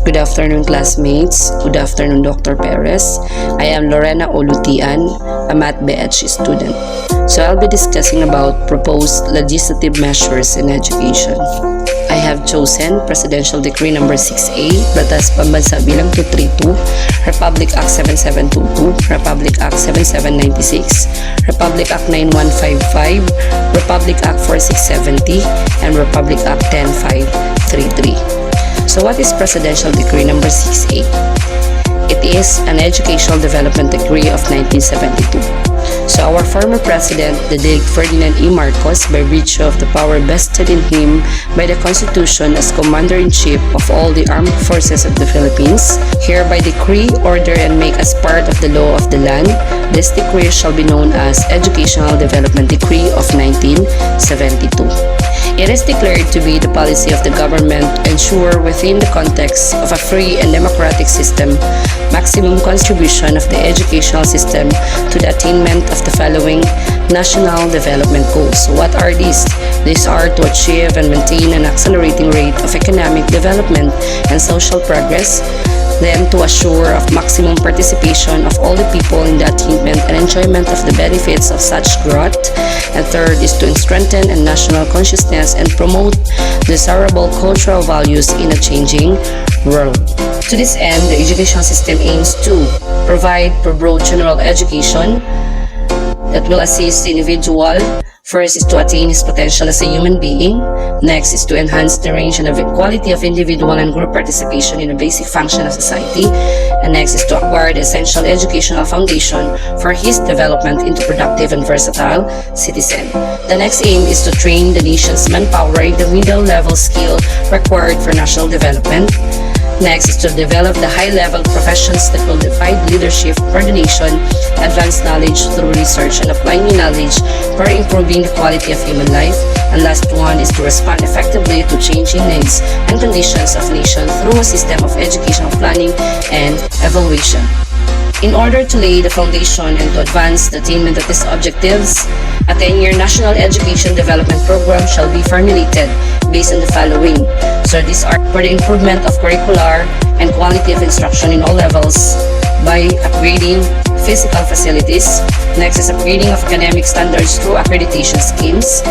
Good afternoon, classmates. Good afternoon, Dr. Perez. I am Lorena Ontong-Lutian, a Math BH student. So I'll be discussing about proposed legislative measures in education. I have chosen Presidential Decree number 6A, Batas Pambansa Bilang 232, Republic Act 7722, Republic Act 7796, Republic Act 9155, Republic Act 4670, and Republic Act 10533. So what is Presidential Decree number 6A? It is an Educational Development Decree of 1972. So our former president, the late Ferdinand E. Marcos, by virtue of the power vested in him by the Constitution as Commander-in-Chief of all the Armed Forces of the Philippines, hereby decree, order, and make as part of the law of the land, this decree shall be known as Educational Development Decree of 1972. It is declared to be the policy of the government to ensure within the context of a free and democratic system maximum contribution of the educational system to the attainment of the following national development goals. So what are these? These are to achieve and maintain an accelerating rate of economic development and social progress, then to assure of maximum participation of all the people in the attainment and enjoyment of the benefits of such growth, and third is to strengthen a national consciousness and promote desirable cultural values in a changing world. To this end, the education system aims to provide for broad general education that will assist the individual. First is to attain his potential as a human being. Next is to enhance the range and the quality of individual and group participation in a basic function of society. And next is to acquire the essential educational foundation for his development into productive and versatile citizen. The next aim is to train the nation's manpower in the middle-level skill required for national development. Next is to develop the high-level professions that will provide leadership for the nation, advance knowledge through research, and applying new knowledge for improving the quality of human life. And last one is to respond effectively to changing needs and conditions of nation through a system of educational planning and evaluation. In order to lay the foundation and to advance the attainment of these objectives, a 10-year National Education Development Program shall be formulated based on the following. So these are for the improvement of curricular and quality of instruction in all levels by upgrading physical facilities. Next is upgrading of academic standards through accreditation schemes.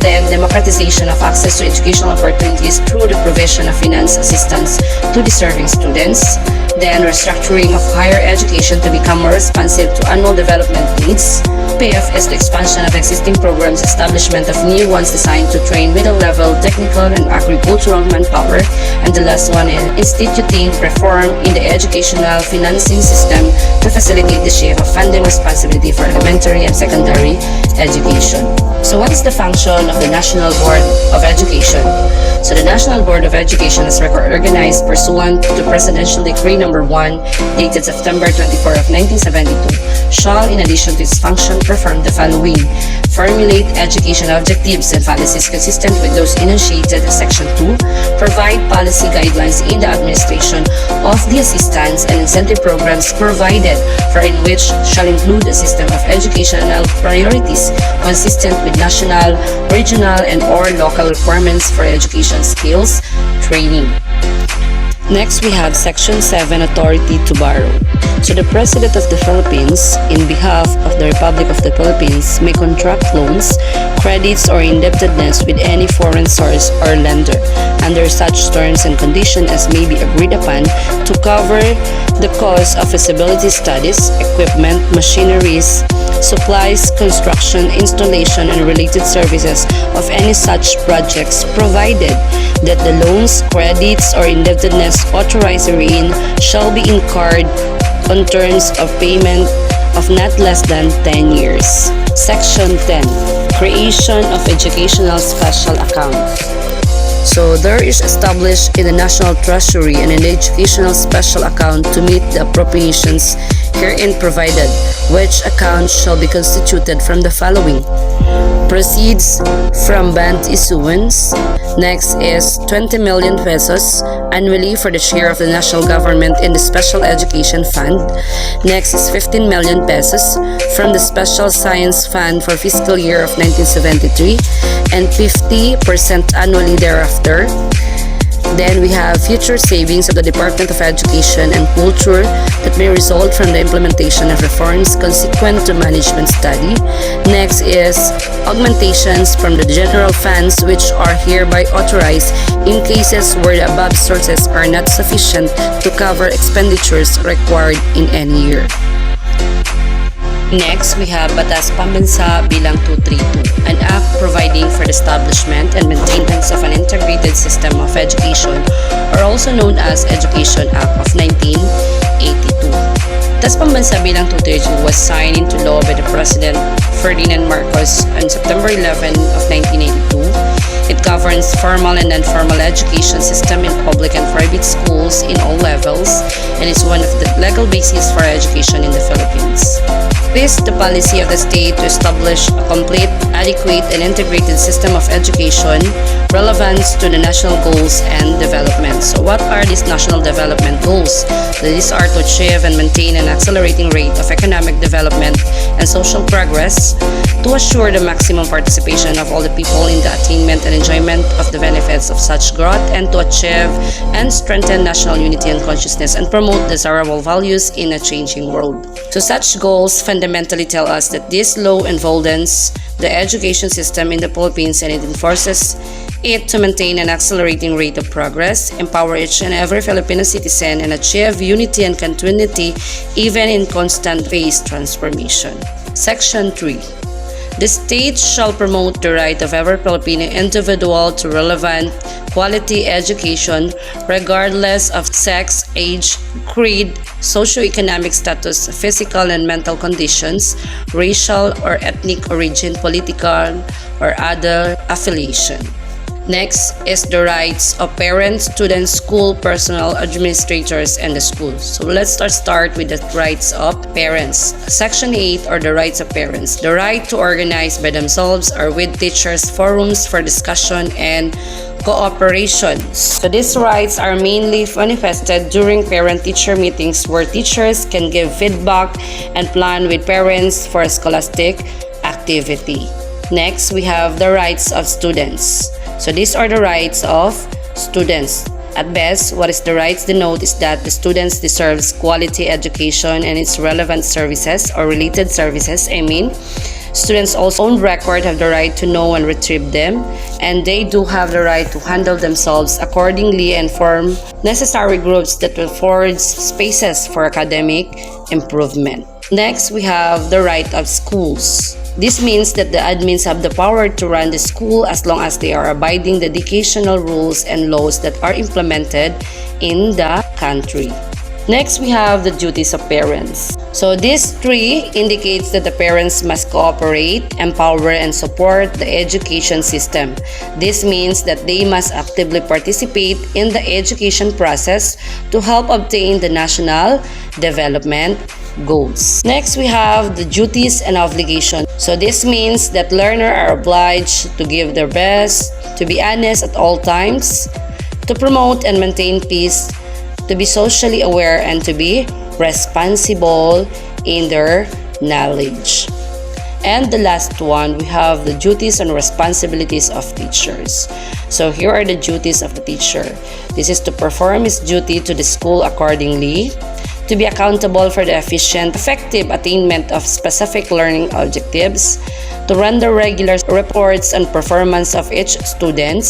Then democratization of access to educational opportunities through the provision of finance assistance to deserving students. Then restructuring of higher education to become more responsive to annual development needs. PF is the expansion of existing programs, establishment of new ones designed to train middle-level technical and agricultural manpower. And the last one is instituting reform in the educational financing system to facilitate the shift of funding responsibility for elementary and secondary education. So what is the function of the National Board of Education? So the National Board of Education is organized pursuant to Presidential Decree number 1 dated September 24 of 1972 shall, in addition to its function, perform the following: formulate education objectives and policies consistent with those enunciated in Section 2, provide policy guidelines in the administration of the assistance and incentive programs provided for, in which shall include a system of educational priorities consistent with national, regional, and or local requirements for education skills training. Next, we have Section 7, Authority to borrow. So the President of the Philippines, in behalf of the Republic of the Philippines, may contract loans, credits, or indebtedness with any foreign source or lender, under such terms and conditions as may be agreed upon, to cover the cost of feasibility studies, equipment, machineries, supplies, construction, installation, and related services of any such projects, provided that the loans, credits, or indebtedness authorized herein shall be incurred on terms of payment of not less than 10 years. Section 10. Creation of Educational Special Account. So there is established in the National Treasury an Educational Special Account to meet the appropriations herein provided, which account shall be constituted from the following: proceeds from bond issuance. Next is 20 million pesos annually for the share of the national government in the Special Education Fund. Next is 15 million pesos from the Special Science Fund for fiscal year of 1973 and 50% annually thereafter. Then we have future savings of the Department of Education and Culture that may result from the implementation of reforms consequent to management study. Next is augmentations from the general funds which are hereby authorized in cases where the above sources are not sufficient to cover expenditures required in any year. Next, we have Batas Pambansa Bilang 232, an act providing for the establishment and maintenance of an integrated system of education, or also known as Education Act of 1982. Batas Pambansa Bilang 232 was signed into law by the President Ferdinand Marcos on September 11 of 1982. It governs formal and non-formal education system in public and private schools in all levels, and is one of the legal bases for education in the Philippines. It is the policy of the state to establish a complete, adequate, and integrated system of education relevant to the national goals and development. So what are these national development goals? These are to achieve and maintain an accelerating rate of economic development and social progress, to assure the maximum participation of all the people in the attainment and enjoyment of the benefits of such growth, and to achieve and strengthen national unity and consciousness and promote desirable values in a changing world. So such goals fundamentally tell us that this law enfoldens the education system in the Philippines, and it enforces it to maintain an accelerating rate of progress, empower each and every Filipino citizen, and achieve unity and continuity even in constant phase transformation. Section 3. The state shall promote the right of every Filipino individual to relevant, quality education regardless of sex, age, creed, socioeconomic status, physical and mental conditions, racial or ethnic origin, political or other affiliation. Next is the rights of parents, students, school personnel, administrators, and the schools. So let's start with the rights of parents. Section 8, or the rights of parents. The right to organize by themselves or with teachers, forums for discussion and cooperation. So these rights are mainly manifested during parent-teacher meetings, where teachers can give feedback and plan with parents for a scholastic activity. Next, we have the rights of students. So these are the rights of students. At best, what is the rights denote is that the students deserves quality education and its relevant services or related services. Students also on record have the right to know and retrieve them, and they do have the right to handle themselves accordingly and form necessary groups that will forge spaces for academic improvement. Next, we have the right of schools. This means that the admins have the power to run the school as long as they are abiding the educational rules and laws that are implemented in the country. Next, we have the duties of parents. So these three indicates that the parents must cooperate, empower, and support the education system. This means that they must actively participate in the education process to help obtain the national development goals. Next, we have the duties and obligations. So this means that learners are obliged to give their best, to be honest at all times, to promote and maintain peace, to be socially aware, and to be responsible in their knowledge. And the last one, we have the duties and responsibilities of teachers. So here are the duties of the teacher. This is to perform his duty to the school accordingly, to be accountable for the efficient, effective attainment of specific learning objectives, to render regular reports on performance of each student,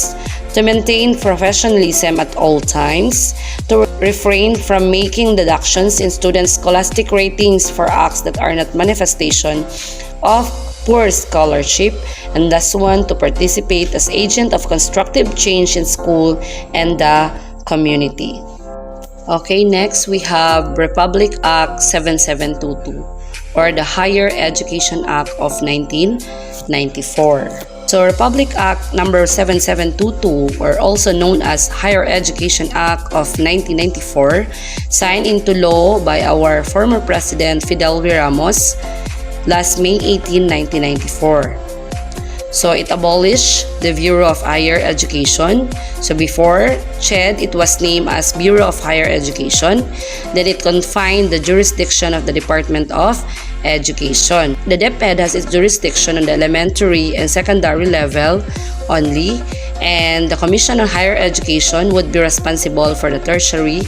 to maintain professionalism at all times, to refrain from making deductions in students' scholastic ratings for acts that are not manifestation of poor scholarship, and thus one to participate as agent of constructive change in school and the community. Okay, next we have Republic Act 7722, or the Higher Education Act of 1994. So Republic Act number 7722, or also known as Higher Education Act of 1994, signed into law by our former President Fidel V. Ramos last May 18, 1994. So it abolished the Bureau of Higher Education. So before CHED, it was named as Bureau of Higher Education. Then it confined the jurisdiction of the Department of Education. The DepEd has its jurisdiction on the elementary and secondary level only, and the Commission on Higher Education would be responsible for the tertiary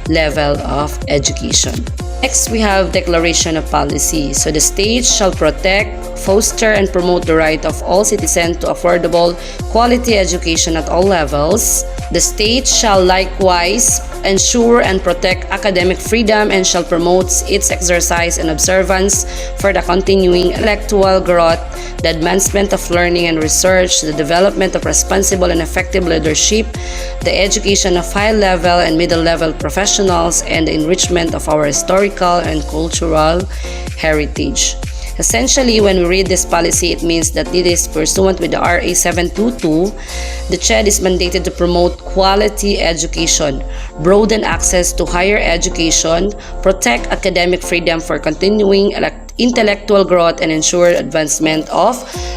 level of education. Next, we have declaration of policy. So the state shall protect, foster, and promote the right of all citizens to affordable, quality education at all levels. The state shall likewise ensure and protect academic freedom and shall promote its exercise and observance for the continuing intellectual growth, the advancement of learning and research, the development of responsible and effective leadership, the education of high-level and middle-level professionals, and the enrichment of our historical and cultural heritage. Essentially, when we read this policy, it means that it is pursuant with the RA 722. The CHED is mandated to promote quality education, broaden access to higher education, protect academic freedom for continuing intellectual growth, and ensure advancement of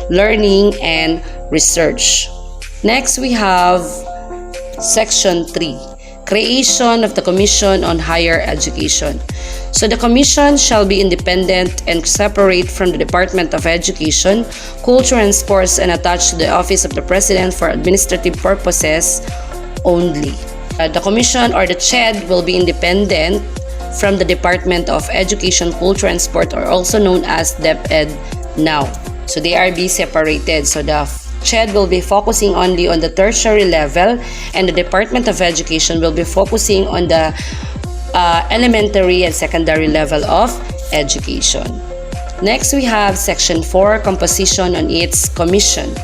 learning and research. Next, we have Section 3. Creation of the Commission on Higher Education. So the Commission shall be independent and separate from the Department of Education, Culture and Sports and attached to the Office of the President for administrative purposes only. The Commission or the CHED will be independent from the Department of Education, Culture and Sport, or also known as DepEd now. So they are be separated. So the CHED will be focusing only on the tertiary level, and the Department of Education will be focusing on the elementary and secondary level of education. Next, we have Section 4, Composition on its Commission.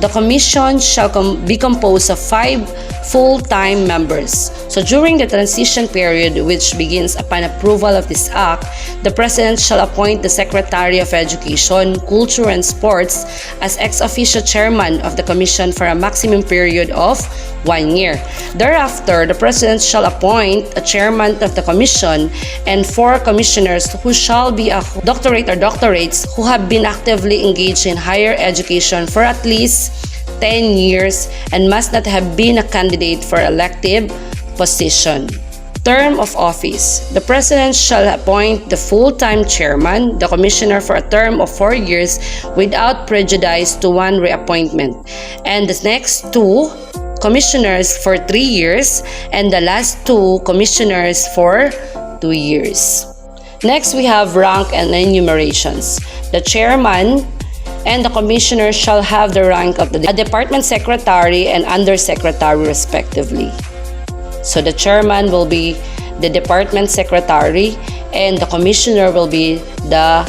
The Commission shall be composed of 5 full-time members. So during the transition period, which begins upon approval of this act, the President shall appoint the Secretary of Education, Culture and Sports as ex officio chairman of the Commission for a maximum period of 1 year. Thereafter, the President shall appoint a chairman of the Commission and 4 commissioners who shall be a doctorate or doctorates who have been actively engaged in higher education for at least 10 years and must not have been a candidate for elective position. Term of office. The President shall appoint the full-time chairman, the commissioner for a term of 4 years without prejudice to one reappointment, and the next 2 commissioners for 3 years, and the last 2 commissioners for 2 years. Next, we have rank and enumerations. The chairman and the commissioner shall have the rank of the department secretary and undersecretary respectively. So the chairman will be the department secretary and the commissioner will be the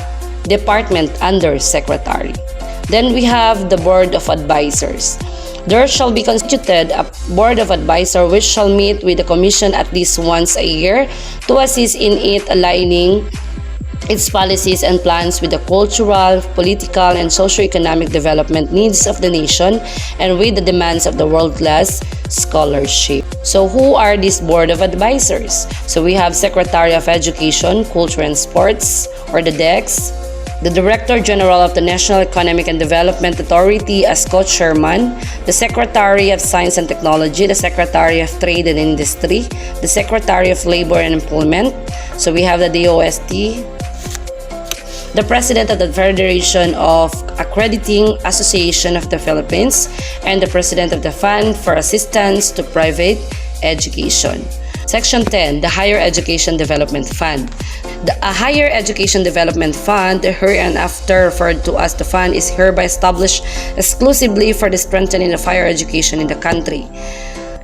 department undersecretary. Then we have the board of advisors. There shall be constituted a board of advisors which shall meet with the commission at least once a year to assist in it aligning its policies and plans with the cultural, political, and socio-economic development needs of the nation and with the demands of the world-class scholarship. So who are these board of advisors? So we have Secretary of Education, Culture and Sports, or the DEX, the Director General of the National Economic and Development Authority as co-chairman, the Secretary of Science and Technology, the Secretary of Trade and Industry, the Secretary of Labor and Employment. So we have the DOST, the President of the Federation of Accrediting Association of the Philippines, and the President of the Fund for Assistance to Private Education. Section 10, the Higher Education Development Fund. The Higher Education Development Fund, hereinafter referred to as the fund, is hereby established exclusively for the strengthening of higher education in the country.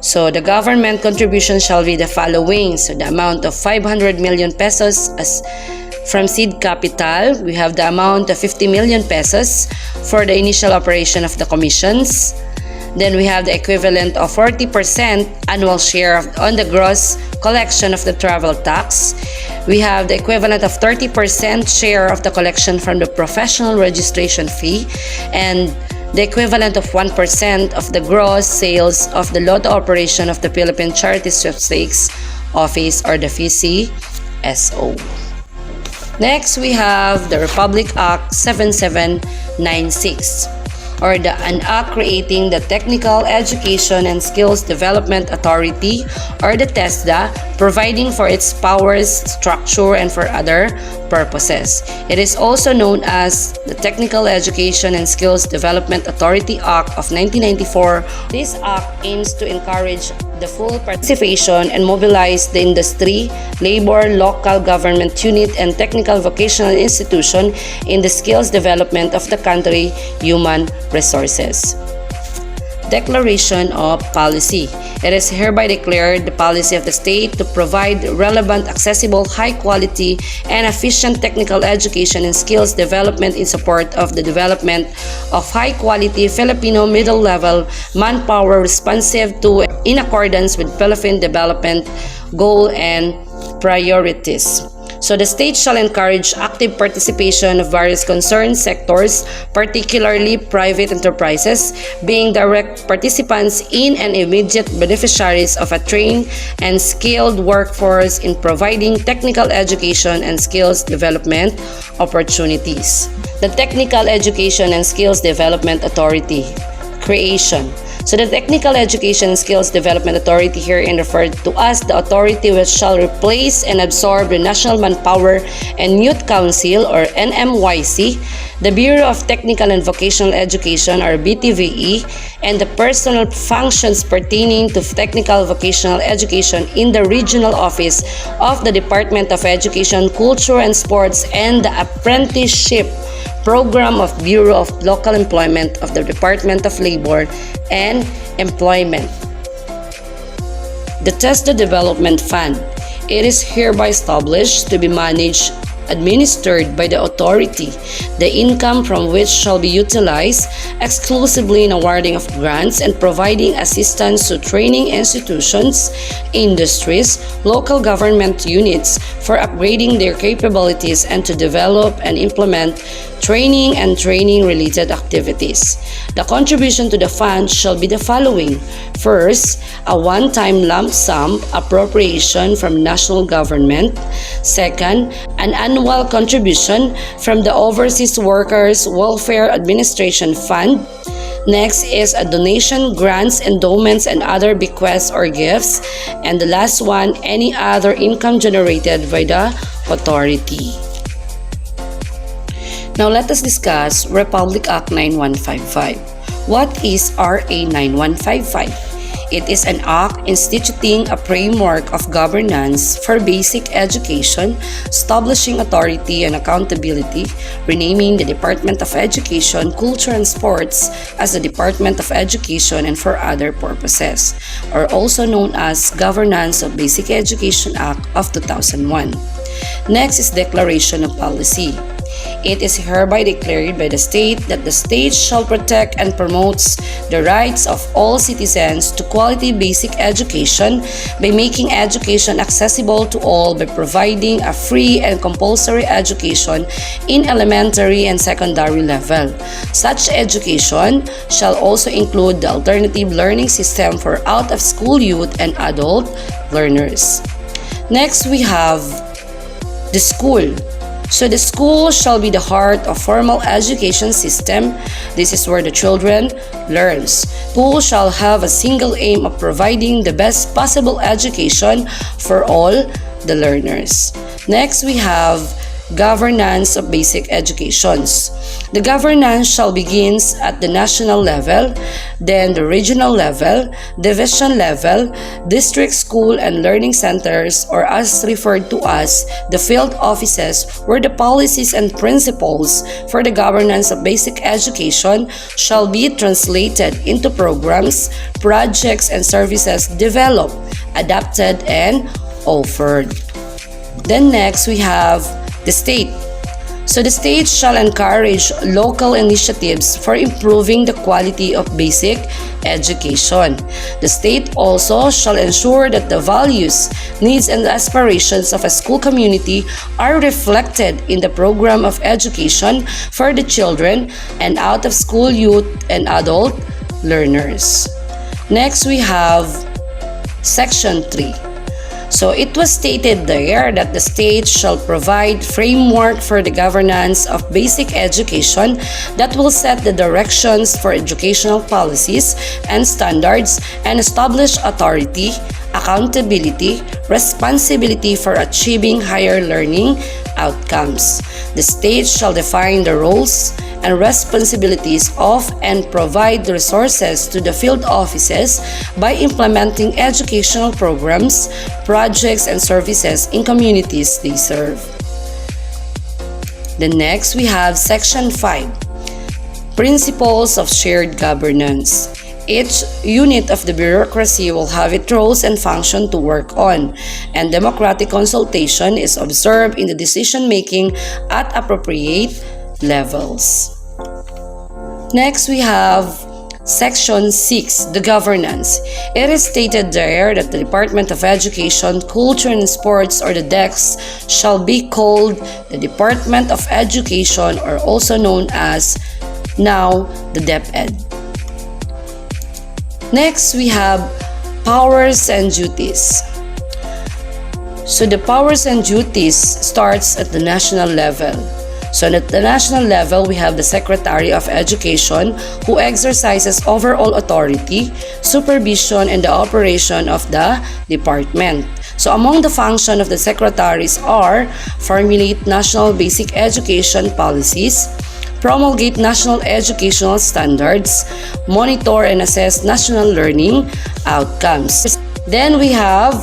So the government contribution shall be the following. So the amount of 500 million pesos as from seed capital. We have the amount of 50 million pesos for the initial operation of the commissions. Then we have the equivalent of 40% annual share on the gross collection of the travel tax. We have the equivalent of 30% share of the collection from the professional registration fee, and the equivalent of 1% of the gross sales of the lotto operation of the Philippine Charity Sweepstakes Office, or the PCSO. Next, we have the Republic Act 7796. or an act creating the Technical Education and Skills Development Authority, or the TESDA, providing for its powers, structure, and for other purposes. It is also known as the Technical Education and Skills Development Authority Act of 1994. This act aims to encourage the full participation and mobilize the industry, labor, local government unit, and technical vocational institution in the skills development of the country human resources. Declaration of Policy. It is hereby declared the policy of the state to provide relevant, accessible, high-quality, and efficient technical education and skills development in support of the development of high-quality Filipino middle-level manpower responsive to in accordance with Philippine development goal and priorities. So the state shall encourage active participation of various concerned sectors, particularly private enterprises, being direct participants in and immediate beneficiaries of a trained and skilled workforce in providing technical education and skills development opportunities. The Technical Education and Skills Development Authority creation. So the Technical Education and Skills Development Authority herein referred to as the authority which shall replace and absorb the National Manpower and Youth Council or NMYC, the Bureau of Technical and Vocational Education or BTVE, and the personal functions pertaining to technical vocational education in the regional office of the Department of Education, Culture and Sports, and the apprenticeship program of Bureau of Local Employment of the Department of Labor and Employment. The TESDA Development Fund. It is hereby established to be managed, administered by the authority, the income from which shall be utilized exclusively in awarding of grants and providing assistance to training institutions, industries, local government units for upgrading their capabilities and to develop and implement training and training-related activities. The contribution to the fund shall be the following. First, a one-time lump sum appropriation from national government. Second, an annual contribution from the Overseas Workers Welfare Administration Fund. Next is a donation, grants, endowments, and other bequests or gifts. And the last one, any other income generated by the authority. Now let us discuss Republic Act 9155. What is RA 9155? It is an act instituting a framework of governance for basic education, establishing authority and accountability, renaming the Department of Education, Culture and Sports as the Department of Education and for other purposes, or also known as Governance of Basic Education Act of 2001. Next is Declaration of Policy. It is hereby declared by the state that the state shall protect and promotes the rights of all citizens to quality basic education by making education accessible to all by providing a free and compulsory education in elementary and secondary level. Such education shall also include the alternative learning system for out-of-school youth and adult learners. Next, we have the school. So the school shall be the heart of formal education system. This is where the children learns. School shall have a single aim of providing the best possible education for all the learners. Next, we have Governance of Basic Educations. The governance shall begins at the national level, then the regional level, division level, district school and learning centers, or as referred to as the field offices, where the policies and principles for the governance of basic education shall be translated into programs, projects, and services developed, adapted, and offered. Then next, we have the state. So the state shall encourage local initiatives for improving the quality of basic education. The state also shall ensure that the values, needs, and aspirations of a school community are reflected in the program of education for the children and out-of-school youth and adult learners. Next, we have Section 3. So it was stated there that the state shall provide framework for the governance of basic education that will set the directions for educational policies and standards and establish authority, accountability, responsibility for achieving higher learning outcomes. The state shall define the roles and responsibilities of and provide the resources to the field offices by implementing educational programs, projects, and services in communities they serve. Then next, we have Section 5, Principles of Shared Governance. Each unit of the bureaucracy will have its roles and function to work on, and democratic consultation is observed in the decision-making at appropriate levels. Next, we have Section 6, the governance. It is stated there that the Department of Education, Culture and Sports, or the DEX, shall be called the Department of Education, or also known as now the DepEd. Next, we have powers and duties. So the powers and duties starts at the national level. So at the national level, we have the Secretary of Education who exercises overall authority, supervision, and the operation of the department. So among the functions of the secretaries are formulate national basic education policies, promulgate national educational standards, monitor and assess national learning outcomes. Then we have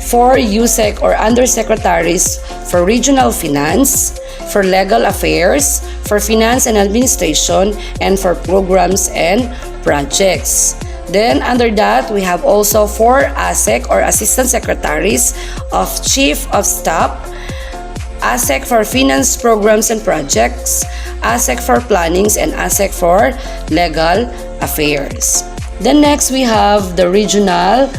4 USEC or undersecretaries for regional finance, for legal affairs, for finance and administration, and for programs and projects. Then under that, we have also 4 ASEC or assistant secretaries of chief of staff, ASEC for finance programs and projects, ASEC for plannings, and ASEC for legal affairs. Then next, we have the regional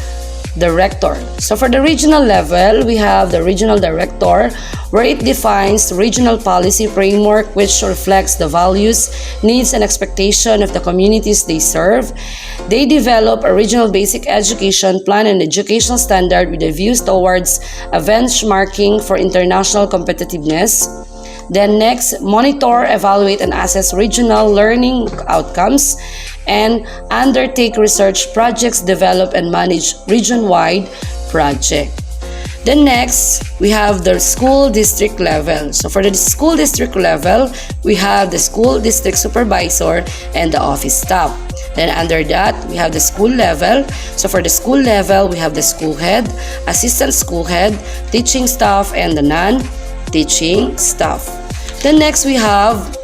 director. So for the regional level, we have the regional director where it defines the regional policy framework which reflects the values, needs, and expectation of the communities they serve. They develop a regional basic education plan and educational standard with a views towards a benchmarking for international competitiveness. Then next, monitor, evaluate, and assess regional learning outcomes and undertake research projects, develop and manage region-wide project. Then next, we have the school district level. So for the school district level, we have the school district supervisor and the office staff. Then under that, we have the school level. So for the school level, we have the school head, assistant school head, teaching staff, and the non-teaching staff. Then next, we have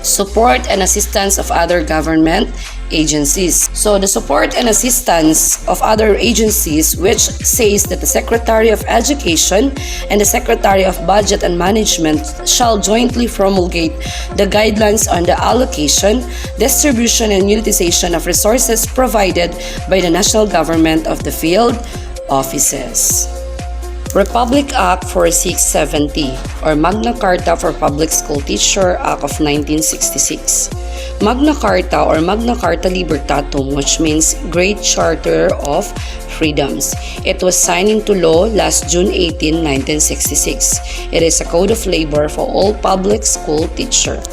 support and assistance of other government agencies. So the support and assistance of other agencies, which says that the Secretary of Education and the Secretary of Budget and Management shall jointly promulgate the guidelines on the allocation, distribution, and utilization of resources provided by the national government of the field offices. Republic Act 4670 or Magna Carta for Public School Teacher Act of 1966. Magna Carta or Magna Carta Libertatum, which means Great Charter of Freedoms. It was signed into law last June 18, 1966. It is a code of labor for all public school teachers.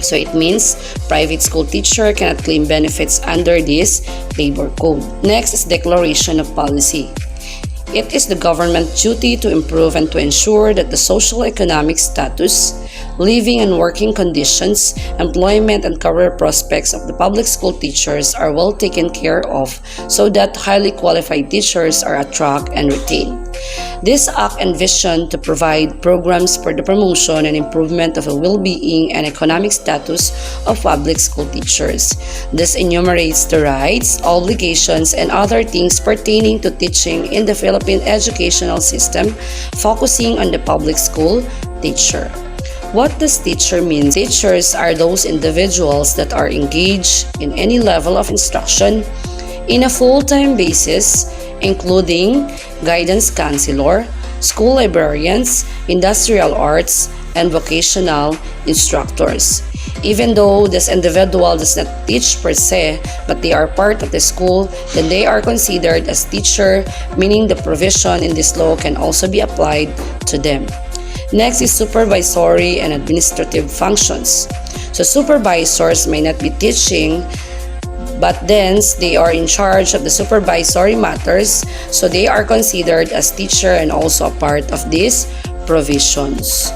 So it means private school teacher cannot claim benefits under this labor code. Next is Declaration of Policy. It is the government's duty to improve and to ensure that the socio-economic status, living and working conditions, employment and career prospects of the public school teachers are well taken care of so that highly qualified teachers are attracted and retained. This act envisioned to provide programs for the promotion and improvement of the well-being and economic status of public school teachers. This enumerates the rights, obligations, and other things pertaining to teaching in the Philippine educational system, focusing on the public school teacher. What does teacher mean? Teachers are those individuals that are engaged in any level of instruction in a full-time basis, including guidance counselor, school librarians, industrial arts, and vocational instructors. Even though this individual does not teach per se, but they are part of the school, then they are considered as teacher, meaning the provision in this law can also be applied to them. Next is supervisory and administrative functions. So supervisors may not be teaching, but then they are in charge of the supervisory matters, so they are considered as teacher and also a part of these provisions.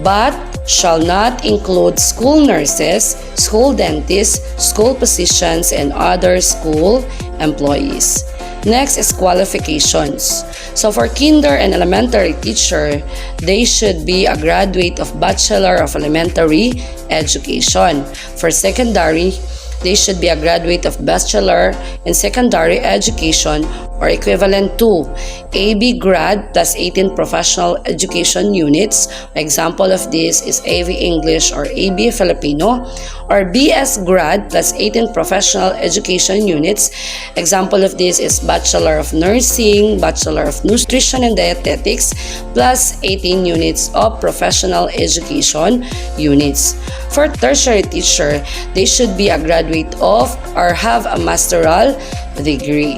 But shall not include school nurses, school dentists, school physicians, and other school employees. Next is qualifications. So for kinder and elementary teacher, they should be a graduate of Bachelor of Elementary Education. For secondary, they should be a graduate of Bachelor in Secondary Education or equivalent to AB grad plus 18 professional education units. Example of this is AV English or AB Filipino, or BS grad plus 18 professional education units. Example of this is Bachelor of Nursing, Bachelor of Nutrition and Dietetics plus 18 units of professional education units. For tertiary teacher, they should be a graduate of or have a masteral degree.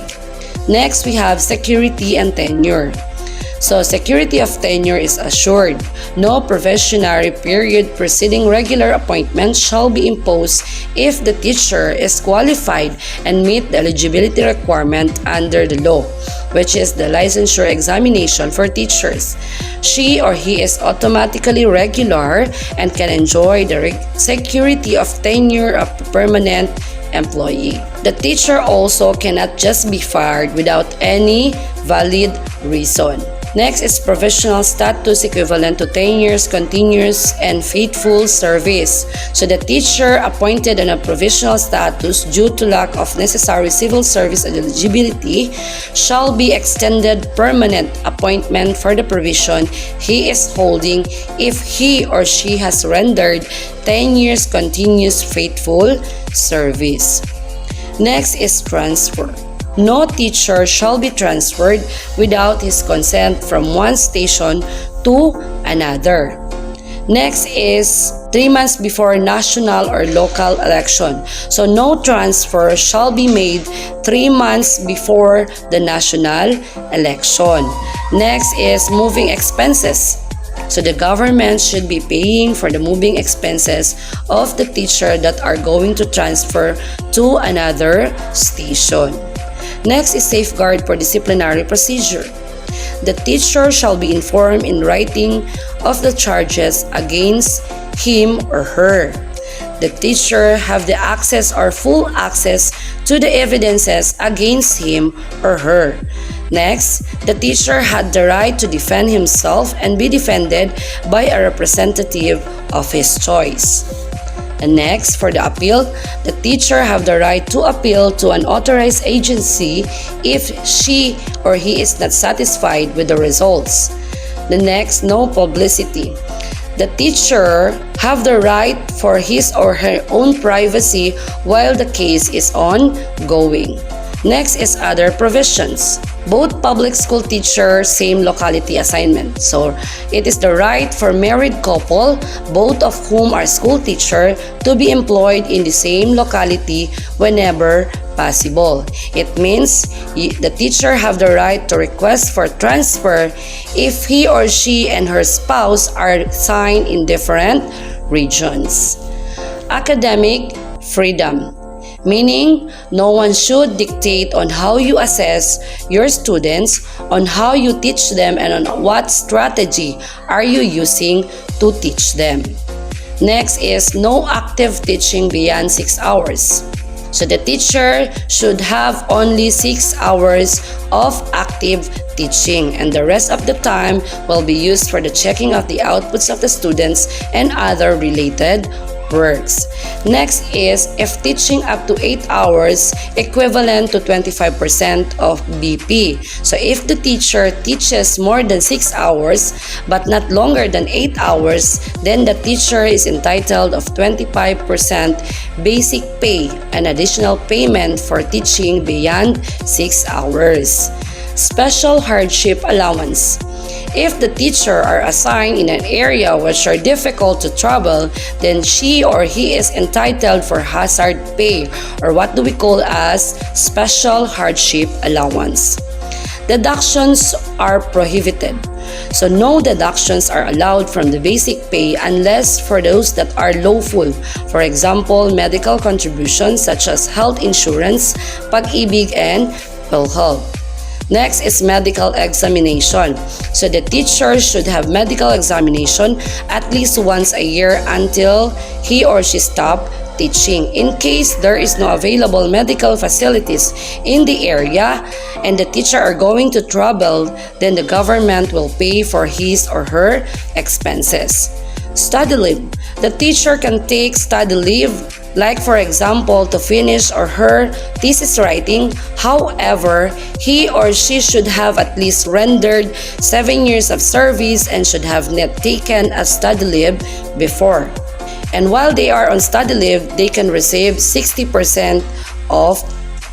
Next, we have security and tenure. So, security of tenure is assured. No probationary period preceding regular appointment shall be imposed if the teacher is qualified and meet the eligibility requirement under the law, which is the licensure examination for teachers. She or he is automatically regular and can enjoy the security of tenure of a permanent employee. The teacher also cannot just be fired without any valid reason. Next is professional status equivalent to 10 years continuous and faithful service. So the teacher appointed on a provisional status due to lack of necessary civil service eligibility shall be extended permanent appointment for the provision he is holding if he or she has rendered 10 years continuous faithful service. Next is transfer. No teacher shall be transferred without his consent from one station to another. Next is 3 months before national or local election. So no transfer shall be made 3 months before the national election. Next is moving expenses. So the government should be paying for the moving expenses of the teacher that are going to transfer to another station. Next is safeguard for disciplinary procedure. The teacher shall be informed in writing of the charges against him or her. The teacher have the access or full access to the evidences against him or her. Next, the teacher had the right to defend himself and be defended by a representative of his choice. And next, for the appeal, the teacher have the right to appeal to an authorized agency if she or he is not satisfied with the results. The next, no publicity. The teacher have the right for his or her own privacy while the case is ongoing. Next is other provisions. Both public school teacher, same locality assignment. So, it is the right for married couple, both of whom are school teacher, to be employed in the same locality whenever possible. It means the teacher have the right to request for transfer if he or she and her spouse are assigned in different regions. Academic freedom. Meaning, no one should dictate on how you assess your students, on how you teach them, and on what strategy are you using to teach them. Next is no active teaching beyond 6 hours. So the teacher should have only 6 hours of active teaching, and the rest of the time will be used for the checking of the outputs of the students and other related works. Next is if teaching up to 8 hours equivalent to 25% of BP. So if the teacher teaches more than 6 hours but not longer than 8 hours, then the teacher is entitled of 25% basic pay and additional payment for teaching beyond 6 hours. Special hardship allowance. If the teacher are assigned in an area which are difficult to travel, then she or he is entitled for hazard pay, or what do we call as special hardship allowance. Deductions are prohibited. So no deductions are allowed from the basic pay unless for those that are lawful. For example, medical contributions such as health insurance, pag-ibig, and PhilHealth. Next is medical examination. So the teacher should have medical examination at least once a year until he or she stop teaching. In case there is no available medical facilities in the area and the teacher are going to travel, then the government will pay for his or her expenses. Study leave. The teacher can take study leave, like for example to finish or her thesis writing. However, he or she should have at least rendered 7 years of service and should have not taken a study leave before. And while they are on study leave, they can receive 60% of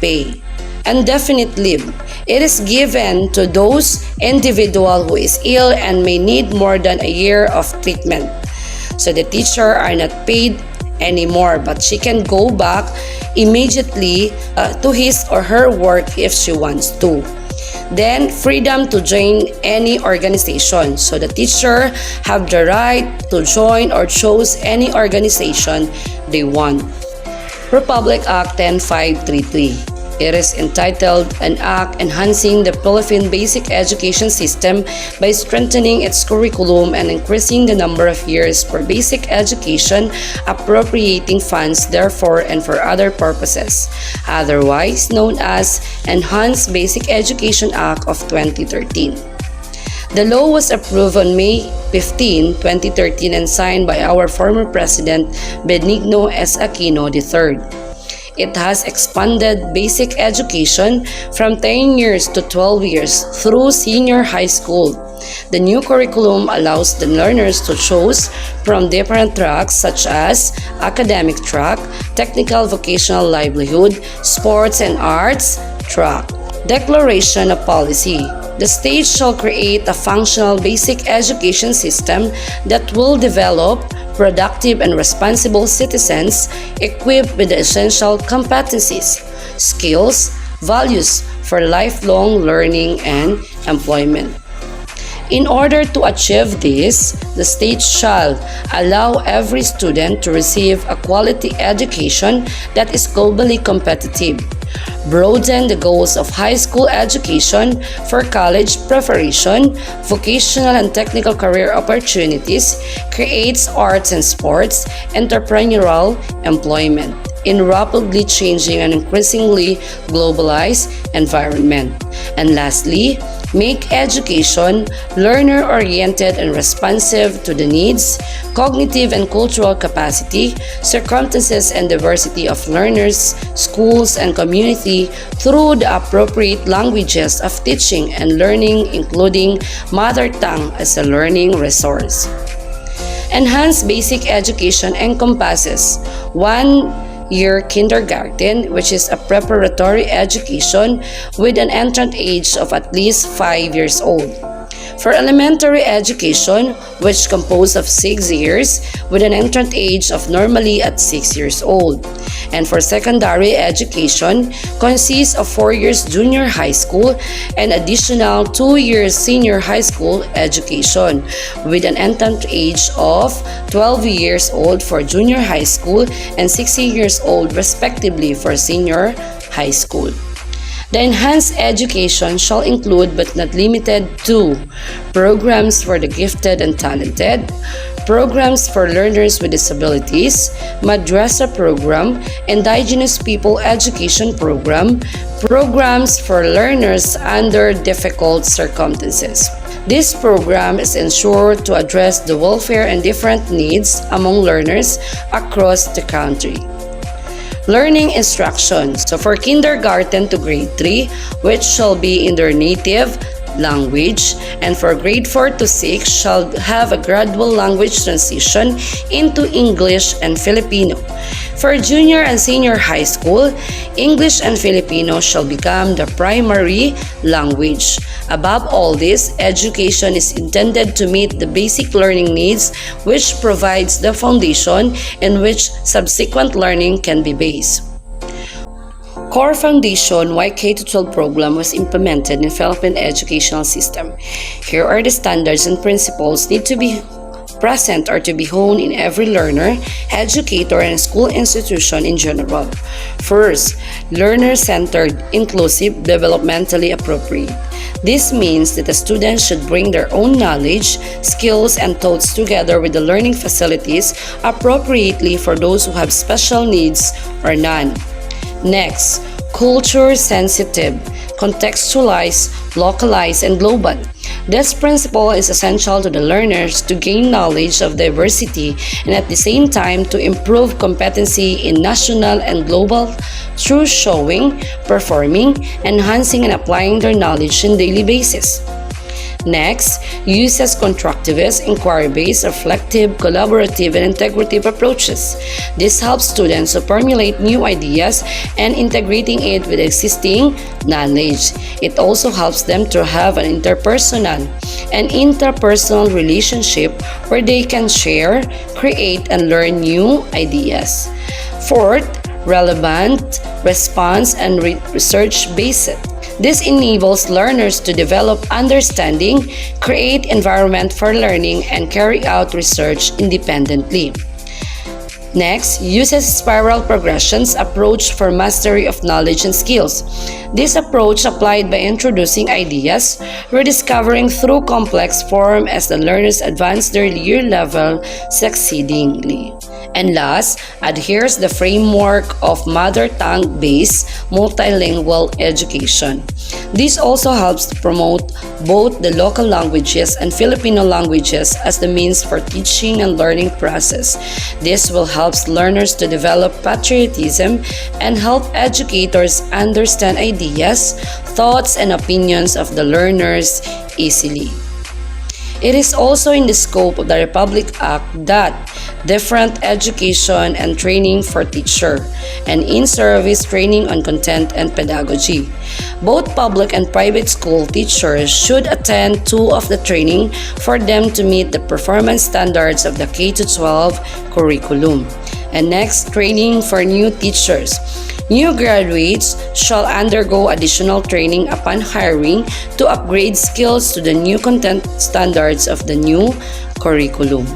pay. Indefinite leave. It is given to those individual who is ill and may need more than a year of treatment. So the teacher are not paid anymore, but she can go back immediately to his or her work if she wants to. Then, freedom to join any organization. So the teacher have the right to join or choose any organization they want. Republic Act 10533. It is entitled an act enhancing the Philippine basic education system by strengthening its curriculum and increasing the number of years for basic education, appropriating funds therefore and for other purposes, otherwise known as Enhanced Basic Education Act of 2013. The law was approved on May 15, 2013 and signed by our former President Benigno S. Aquino III. It has expanded basic education from 10 years to 12 years through senior high school. The new curriculum allows the learners to choose from different tracks such as academic track, technical vocational livelihood, sports and arts track. Declaration of policy. The state shall create a functional basic education system that will develop productive and responsible citizens equipped with the essential competencies, skills, values for lifelong learning and employment. In order to achieve this, the state shall allow every student to receive a quality education that is globally competitive, broaden the goals of high school education for college preparation, vocational and technical career opportunities, creates arts and sports, entrepreneurial employment in rapidly changing and increasingly globalized environment. And lastly, make education learner-oriented and responsive to the needs, cognitive and cultural capacity, circumstances and diversity of learners, schools, and community through the appropriate languages of teaching and learning, including mother tongue as a learning resource. Enhanced basic education encompasses 1-year kindergarten, which is a preparatory education with an entrant age of at least 5 years old. For elementary education, which composed of 6 years with an entrant age of normally at 6 years old. And for secondary education, consists of 4 years junior high school and additional 2 years senior high school education with an entrant age of 12 years old for junior high school and 16 years old respectively for senior high school. The enhanced education shall include but not limited to programs for the gifted and talented, programs for learners with disabilities, madrasa program, indigenous people education program, programs for learners under difficult circumstances. This program is ensured to address the welfare and different needs among learners across the country. Learning instruction. So for kindergarten to grade 3, which shall be in their native language, and for grade 4 to 6 shall have a gradual language transition into English and Filipino. For junior and senior high school, English and Filipino shall become the primary language. Above all this, education is intended to meet the basic learning needs, which provides the foundation in which subsequent learning can be based. Core foundation why K-12 program was implemented in Philippine educational system. Here are the standards and principles need to be present or to be honed in every learner, educator, and school institution in general. First, learner-centered, inclusive, developmentally appropriate. This means that the students should bring their own knowledge, skills, and thoughts together with the learning facilities appropriately for those who have special needs or none. Next, culture-sensitive, contextualized, localized, and global. This principle is essential to the learners to gain knowledge of diversity and at the same time to improve competency in national and global through showing, performing, enhancing, and applying their knowledge on a daily basis. Next, uses constructivist, inquiry-based, reflective, collaborative, and integrative approaches. This helps students to formulate new ideas and integrating it with existing knowledge. It also helps them to have an interpersonal relationship where they can share, create, and learn new ideas. Fourth, relevant, response, and research-based. This enables learners to develop understanding, create environment for learning, and carry out research independently. Next, uses spiral progressions approach for mastery of knowledge and skills. This approach applied by introducing ideas, rediscovering through complex form as the learners advance their year level succeedingly. And last, adheres the framework of mother tongue-based multilingual education. This also helps to promote both the local languages and Filipino languages as the means for teaching and learning process. This will help learners to develop patriotism and help educators understand ideas, thoughts, and opinions of the learners easily. It is also in the scope of the Republic Act that different education and training for teacher and in-service training on content and pedagogy. Both public and private school teachers should attend two of the training for them to meet the performance standards of the K-12 curriculum. And next, training for new teachers. New graduates shall undergo additional training upon hiring to upgrade skills to the new content standards of the new curriculum.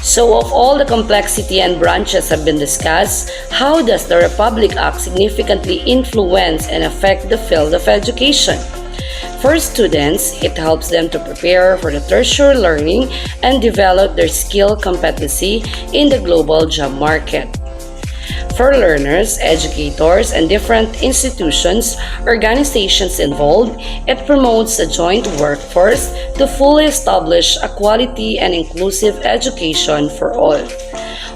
So, of all the complexity and branches have been discussed, how does the Republic Act significantly influence and affect the field of education? For students, it helps them to prepare for the tertiary learning and develop their skill competency in the global job market. For learners, educators, and different institutions, organizations involved, it promotes a joint workforce to fully establish a quality and inclusive education for all.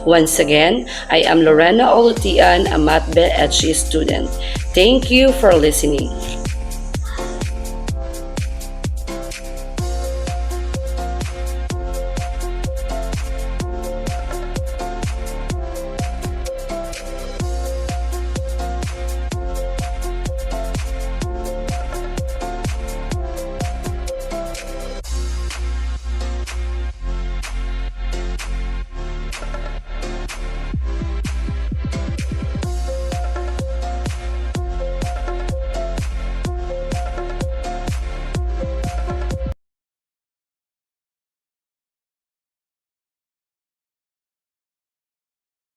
Once again, I am Lorena Ontong-Lutian, a Math BHE student. Thank you for listening.